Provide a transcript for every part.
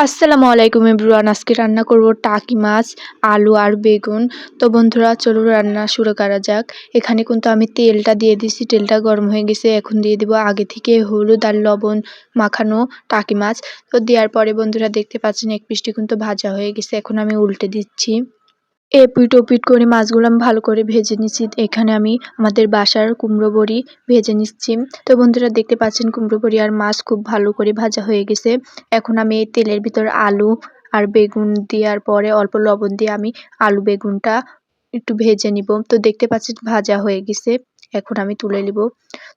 আসসালামু আলাইকুম এভরিওয়ান। আজকে রান্না করব টাকি মাছ, আলু আর বেগুন। তো বন্ধুরা চলো রান্না শুরু করা যাক। এখানে কিন্তু আমি তেলটা দিয়ে দিছি, তেলটা গরম হয়ে গেছে। এখন দিয়ে দিব আগে থেকে হলুদ আর লবণ মাখানো টাকি মাছ। তো দেওয়ার পরে বন্ধুরা দেখতে পাচ্ছেন এক পিঠটি কিন্তু ভাজা হয়ে গেছে। এখন আমি উল্টে দিচ্ছি। এপিট ওপিট করে মাছগুলো আমি ভালো করে ভেজে নিচ্ছি। এখানে আমি আমাদের বাসার কুমড়ো বড়ি ভেজে নিচ্ছি। তো বন্ধুরা দেখতে পাচ্ছেন কুমড়ো বড়ি আর মাছ খুব ভালো করে ভাজা হয়ে গেছে। এখন আমি এই তেলের ভিতর আলু আর বেগুন দেওয়ার পরে অল্প লবণ দিয়ে আমি আলু বেগুনটা একটু ভেজে নিব। তো দেখতে পাচ্ছেন ভাজা হয়ে গেছে। এখন আমি তুলে নিব।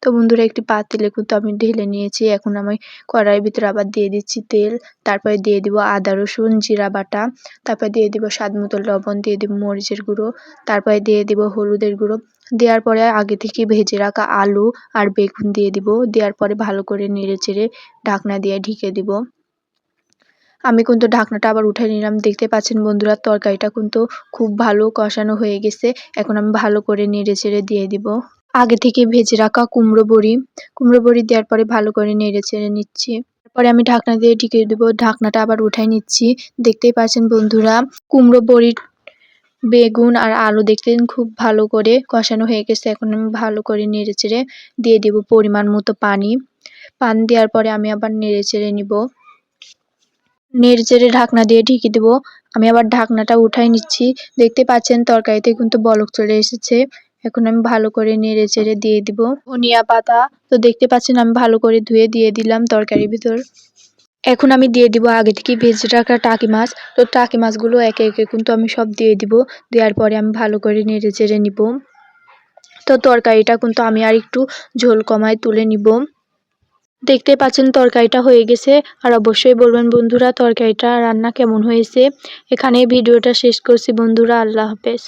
তো বন্ধুরা একটি পাতিলে কিন্তু আমি ঢেলে নিয়েছি। এখন আমি কড়াইয়ের ভিতরে আবার দিয়ে দিচ্ছি তেল। তারপরে দিয়ে দিব আদা রসুন জিরা বাটা। তারপরে দিয়ে দিব স্বাদ মতো লবণ, দিয়ে দিব মরিচের গুঁড়ো, তারপরে দিয়ে দিব হলুদের গুঁড়ো। দেওয়ার পরে আগে থেকে ভেজে রাখা আলু আর বেগুন দিয়ে দিব। দেওয়ার পরে ভালো করে নেড়ে চেড়ে ঢাকনা দিয়ে ঢেকে দিব। আমি কিন্তু ঢাকনাটা আবার উঠাই নিলাম। দেখতে পাচ্ছেন বন্ধুরা তরকারিটা কিন্তু খুব ভালো কষানো হয়ে গেছে। এখন আমি ভালো করে নেড়ে চেড়ে দিয়ে দিব আগে থেকে ভেজে রাখা কুমড়ো বড়ি দেওয়ার পরে ভালো করে নেড়ে চেড়ে নিচ্ছি। তারপরে আমি ঢাকনা দিয়ে ঢেকে দেবো। ঢাকনাটা আবার উঠাই নিচ্ছি। দেখতেই পাচ্ছেন বন্ধুরা কুমড়ো বড়ি বেগুন আর আলু দেখতেন খুব ভালো করে কষানো হয়ে গেছে। এখন আমি ভালো করে নেড়ে চেড়ে দিয়ে দিব পরিমাণ মতো পানি দেওয়ার পরে আমি আবার নেড়ে চেড়ে নিব। নেড়ে চেড়ে ঢাকনা দিয়ে ঢেকে দেব। আমি আবার ঢাকনাটা উঠাই নিচ্ছি। দেখতে পাচ্ছেন তরকারিতে কিন্তু বলক চলে এসেছে। এখন আমি ভালো করে নেড়ে চেড়ে দিয়ে দিব ধনিয়া পাতা। তো দেখতে পাচ্ছেন আমি ভালো করে ধুয়ে দিয়ে দিলাম তরকারির ভিতর। এখন আমি দিয়ে দিব আগে থেকে ভেজে রাখা টাকি মাছ। তো টাকি মাছগুলো একে একে কিন্তু আমি সব দিয়ে দিব। দেওয়ার পরে আমি ভালো করে নেড়ে চেড়ে নিব। তো তরকারিটা কিন্তু আমি আর একটু ঝোল কমায় তুলে নিব। দেখতে পাচ্ছেন তরকারিটা হয়ে গেছে। আর অবশ্যই বলবেন বন্ধুরা তরকারিটা রান্না কেমন হয়েছে। এখানে ভিডিওটা শেষ করছি বন্ধুরা। আল্লাহ হাফেজ।